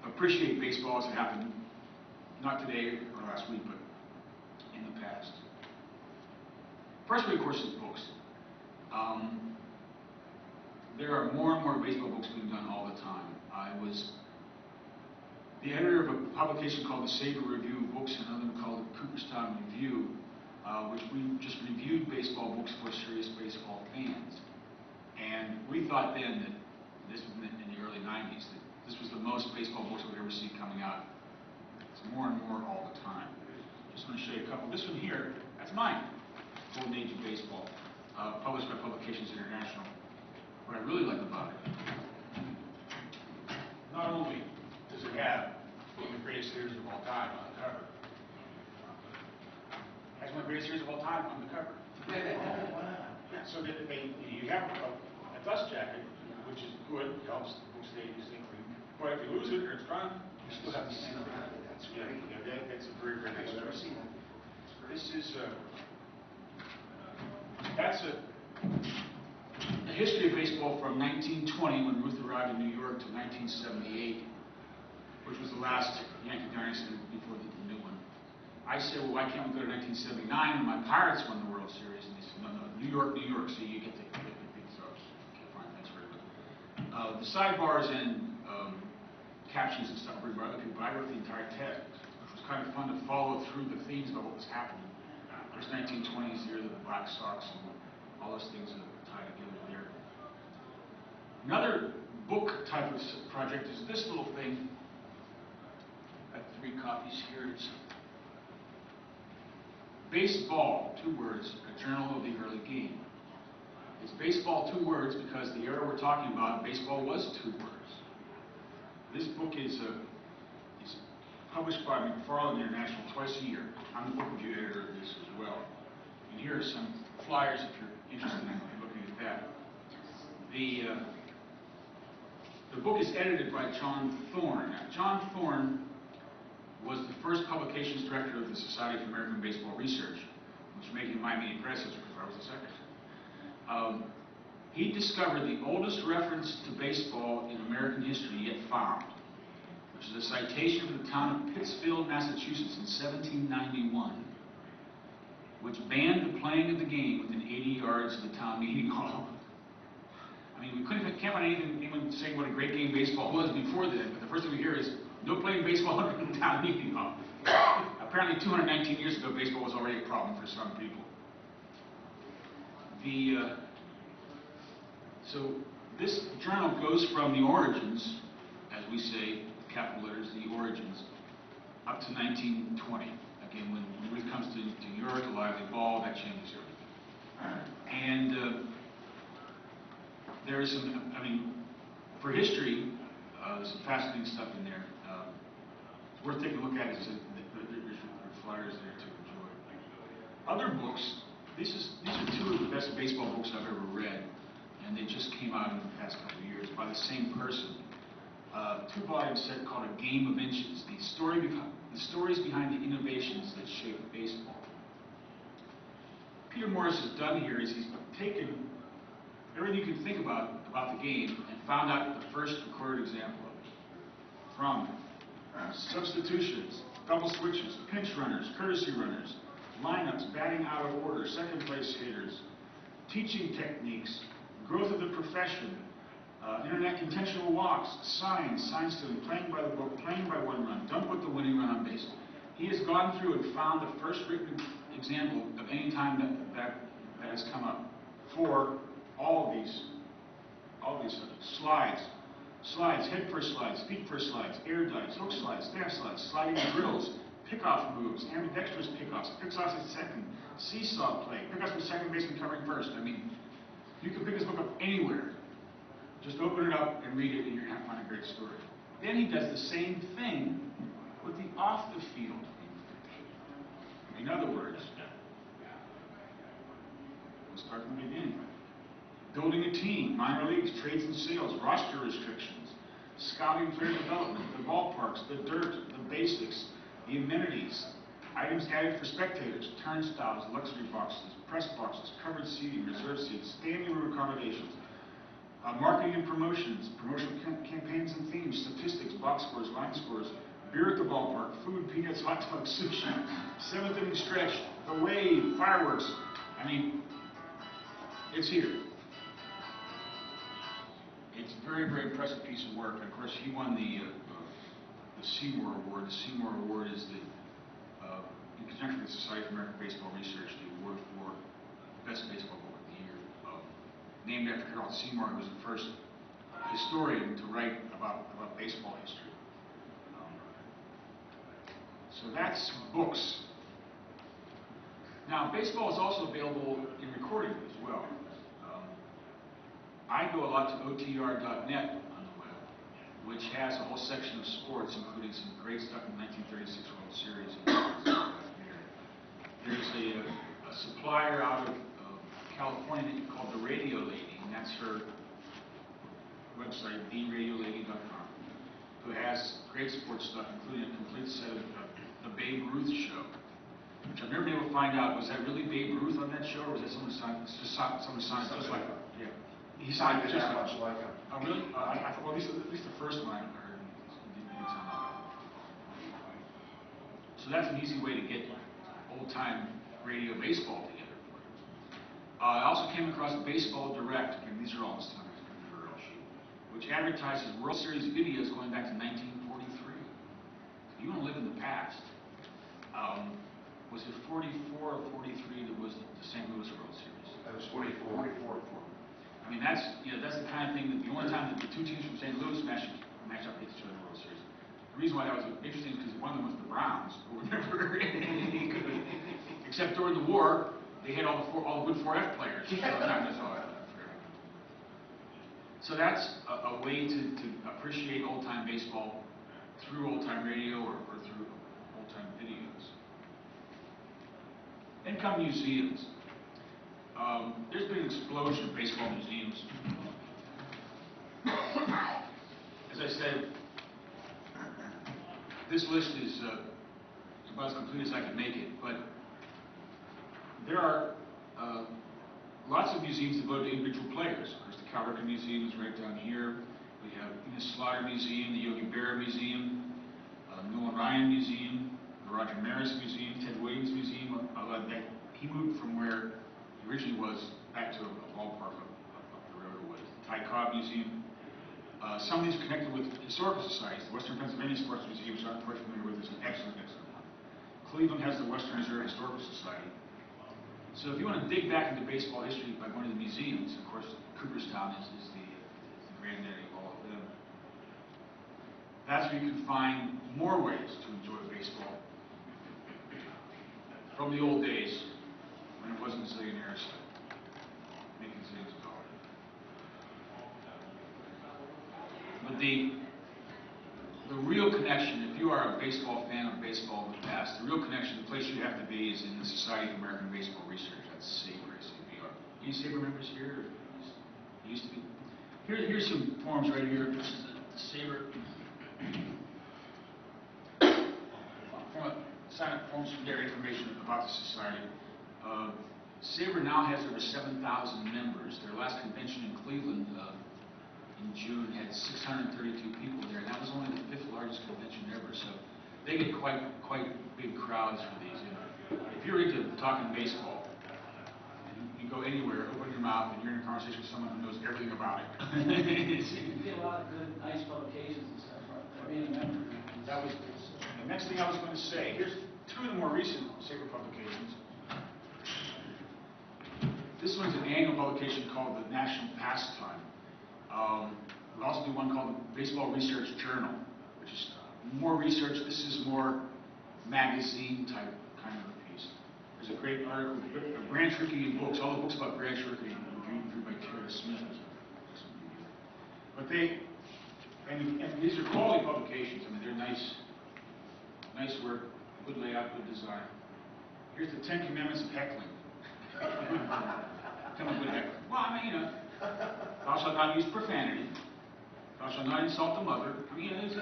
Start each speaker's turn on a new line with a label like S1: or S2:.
S1: appreciate baseball as it happened, not today or last week, but in the past. First way, of course, is books. There are more and more baseball books being done all the time. I was the editor of a publication called the Saber Review of Books, and another one called the Cooperstown Review, which we just reviewed baseball books for serious baseball fans. And we thought then that, this was in the early 90s, that this was the most baseball books we'd ever see coming out. It's more and more all the time. Just going to show you a couple. This one here, that's mine, Golden Age of Baseball, published by Publications International. What I really like about it, not only does it have one of the greatest hitters of all time on the cover, it has one of the greatest hitters of all time on the cover. Oh, wow. Yeah, so that you have a dust jacket, which is good, helps the book stay clean. But if you lose it or it's gone, you still have the same around it. That's great. Yeah, that's a very, very nice. I've never seen that. This is that's a history of baseball from 1920, when Ruth arrived in New York, to 1978, which was the last Yankee dynasty before the new one. I said, well, why can't we go to 1979 when my Pirates won the World Series? And they said, no, New York, so you get the things up. Okay, fine, thanks very much. The sidebars and captions and stuff were by other people, but I wrote the entire text, which was kind of fun to follow through the themes about what was happening. There's 1920s here, the Black Sox, and all those things that tie together there. Another book type of project is this little thing. I have 3 copies here. It's Baseball, 2 words, a journal of the early game. It's baseball, 2 words, because the era we're talking about, baseball was 2 words. This book is published by McFarland International twice a year. I'm the book review editor of this as well. And here are some flyers if you're interested in looking at that. The book is edited by John Thorne. Now, John Thorne was the first publications director of the Society for American Baseball Research, which made him my immediate predecessor because I was the secretary. He discovered the oldest reference to baseball in American history yet found, which is a citation from the town of Pittsfield, Massachusetts in 1791, which banned the playing of the game within 80 yards of the town meeting hall. I mean, can't find anyone saying what a great game baseball was before then, but the first thing we hear is, no playing baseball in the town meeting hall. Apparently 219 years ago, baseball was already a problem for some people. So this journal goes from the origins, as we say, capital letters, the origins, up to 1920. Again, when Ruth comes to New York, a lively ball, that changes everything. And there is some, I mean, for history, there's some fascinating stuff in there. It's worth taking a look at. There's flyers there to enjoy. Other books, these are 2 of the best baseball books I've ever read, and they just came out in the past couple of years by the same person. 2-volume set called A Game of Inches, the stories behind the innovations that shaped baseball. Peter Morris has done here is he's taken everything you can think about the game and found out the first recorded example of it. From substitutions, double switches, pinch runners, courtesy runners, lineups, batting out of order, second place hitters, teaching techniques, growth of the profession, internet intentional walks, signs stealing, playing by the book, playing by 1 run, don't put the winning run on base. He has gone through and found the first written example of any time that has come up for all of these subjects. Slides, head first slides, feet first slides, air dives, hook slides, staff slides, sliding drills, pickoff moves, ambidextrous pickoffs at second, seesaw play, pickoffs with second baseman covering first. I mean, you can pick this book up anywhere. Just open it up and read it, and you're going to find a great story. Then he does the same thing with the off-the-field information. In other words, we'll start from the beginning. Building a team, minor leagues, trades and sales, roster restrictions, scouting player development, the ballparks, the dirt, the basics, the amenities, items added for spectators, turnstiles, luxury boxes, press boxes, covered seating, reserve seats, standing room accommodations, Marketing and promotions, promotional campaigns and themes, statistics, box scores, line scores, beer at the ballpark, food, peanuts, hot dogs, sushi, seventh inning stretch, the wave, fireworks. I mean, it's here. It's a very, very impressive piece of work. And of course, he won the Seymour Award. The Seymour Award is the, in conjunction with the Society for American Baseball Research, the award for Best Baseball Book of the Year. Named after Harold Seymour, who was the first historian to write about baseball history. So that's books. Now, baseball is also available in recording as well. I go a lot to OTR.net on the web, which has a whole section of sports, including some great stuff in the 1936 World Series. There's a supplier out of California called The Radio Lady, and that's her website, theradiolady.com, who has great sports stuff, including a complete set of the Babe Ruth show, which I've never been able to find out, was that really Babe Ruth on that show, or was that someone signed just like him? Yeah. He signed just much like him. Oh, really? I thought, well, at least the first one I heard didn't sound like that. So that's an easy way to get old-time radio baseball together. I also came across Baseball Direct, and these are all listed on this computer sheet, which advertises World Series videos going back to 1943. If you want to live in the past, was it 44 or 43 that was the St. Louis World Series?
S2: That was 44.
S1: I mean, that's the kind of thing that the only time that the two teams from St. Louis match up against each other in the World Series. The reason why that was interesting is because one of them was the Browns, who were never any good. Except during the war, they had all the good 4F players. So that's a way to appreciate old-time baseball through old-time radio or through old-time videos. Then come museums. There's been an explosion of baseball museums. As I said, this list is about as complete as I can make it, but there are lots of museums devoted to individual players. Of course, the Cal Ripken Museum is right down here. We have Enos Slaughter Museum, the Yogi Berra Museum, Nolan Ryan Museum, the Roger Maris Museum, Ted Williams Museum. He moved from where he originally was back to a ballpark up the road or was. Ty Cobb Museum. Some of these are connected with historical societies. The Western Pennsylvania Sports Museum, which I'm quite familiar with, is an excellent one. Cleveland has the Western Reserve Historical Society. So if you want to dig back into baseball history by going to the museums, of course, Cooperstown is the granddaddy of all of them. That's where you can find more ways to enjoy baseball from the old days when it wasn't zillionaires making zillions of dollars. But the real connection, if you are a baseball fan of baseball in the past, the real connection, the place you have to be is in the Society of American Baseball Research. That's SABR, S-A-B-R. Any SABR members here? It used to be. Here's some forms right here. This is the SABR. Sign up forms for their information about the society. SABR now has over 7,000 members. Their last convention in Cleveland in June had 632 people there, and that was only the 5th largest convention ever. So they get quite big crowds for these. If you're into talking baseball, you go anywhere, open your mouth, and you're in a conversation with someone who knows everything about it.
S3: You get a lot of good, nice publications and stuff for being a member.
S1: That was the next thing I was going to say. Here's two of the more recent SABR publications. This one's an annual publication called the National Pastime. We also do one called the Baseball Research Journal, which is more research. This is more magazine type kind of a piece. There's a great article, Branch Rickey books, all the books about Branch Rickey, reviewed by Tara Smith. But and these are quality publications. I mean, they're nice work, good layout, good design. Here's the 10 Commandments of Heckling. Become a good heckler. Well, I mean, thou shalt not use profanity. Thou shalt not insult the mother. I mean, it's